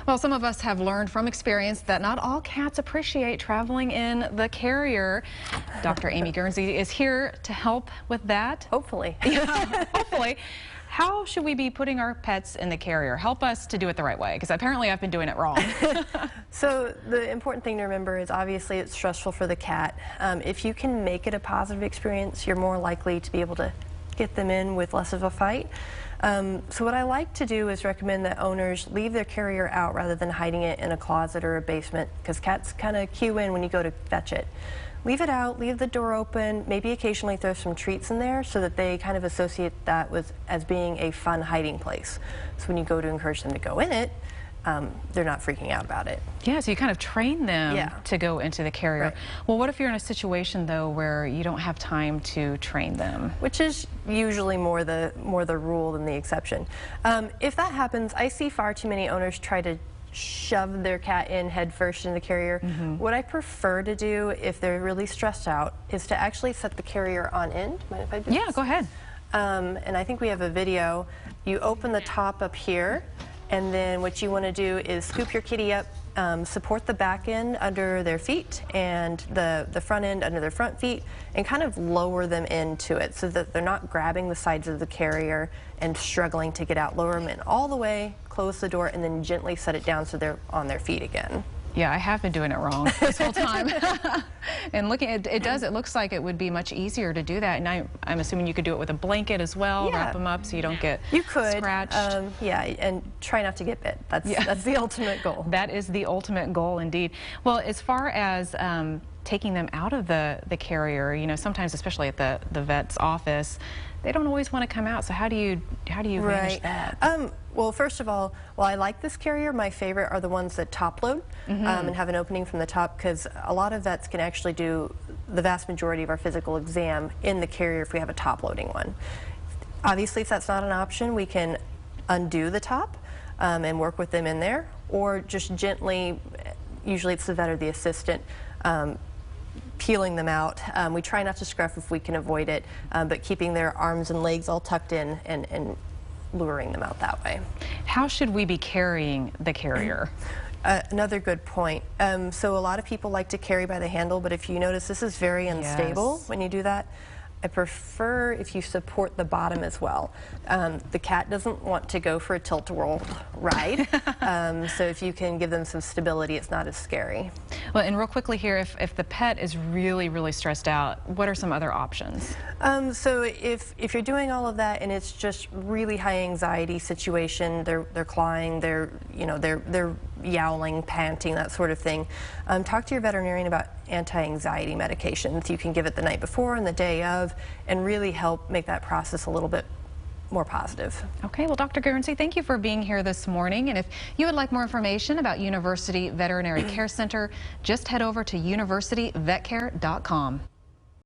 Well, some of us have learned from experience that not all cats appreciate traveling in the carrier. Dr. Amy Guernsey is here to help with that. Hopefully. Yeah, hopefully. How should we be putting our pets in the carrier? Help us to do it the right way, because apparently I've been doing it wrong. So the important thing to remember is obviously it's stressful for the cat. If you can make it a positive experience, you're more likely to be able to get them in with less of a fight. So what I like to do is recommend that owners leave their carrier out rather than hiding it in a closet or a basement, because cats kind of cue in when you go to fetch it. Leave it out, leave the door open, maybe occasionally throw some treats in there so that they kind of associate that with as being a fun hiding place. So when you go to encourage them to go in it, they're not freaking out about it. Yeah, so you kind of train them to go into the carrier. Right. Well, what if you're in a situation though where you don't have time to train them? Which is usually more the rule than the exception. If that happens, I see far too many owners try to shove their cat in head first in the carrier. What I prefer to do if they're really stressed out is to actually set the carrier on end. Mind if I do this? Yeah, go ahead. And I think we have a video. You open the top up here, and then what you want to do is scoop your kitty up, support the back end under their feet and the front end under their front feet, and kind of lower them into it so that they're not grabbing the sides of the carrier and struggling to get out. Lower them in all the way, close the door, and then gently set it down so they're on their feet again. Yeah, I have been doing it wrong this whole time. And looking at it looks like it would be much easier to do that. And I'm assuming you could do it with a blanket as well, wrap them up so you don't get scratched. Yeah, and try not to get bit. That's the ultimate goal. That is the ultimate goal indeed. Well, as far as taking them out of the carrier, you know, sometimes especially at the vet's office, they don't always want to come out. So how do you manage that? Well, first of all, while I like this carrier, my favorite are the ones that top load and have an opening from the top, because a lot of vets can actually do the vast majority of our physical exam in the carrier if we have a top loading one. Obviously, if that's not an option, we can undo the top and work with them in there, or just gently, usually it's the vet or the assistant, peeling them out. We try not to scruff if we can avoid it, but keeping their arms and legs all tucked in and luring them out that way. How should we be carrying the carrier? Another good point. So a lot of people like to carry by the handle, but if you notice, this is very unstable when you do that. I prefer if you support the bottom as well. The cat doesn't want to go for a tilt-a-whirl ride, so if you can give them some stability, it's not as scary. Well, and real quickly here, if the pet is really, really stressed out, what are some other options? So if you're doing all of that and it's just really high anxiety situation, they're clawing, they're yowling, panting, that sort of thing, talk to your veterinarian about anti-anxiety medications. You can give it the night before and the day of, and really help make that process a little bit more positive. Okay, well, Dr. Guernsey, thank you for being here this morning. And if you would like more information about University Veterinary Care Center, just head over to universityvetcare.com.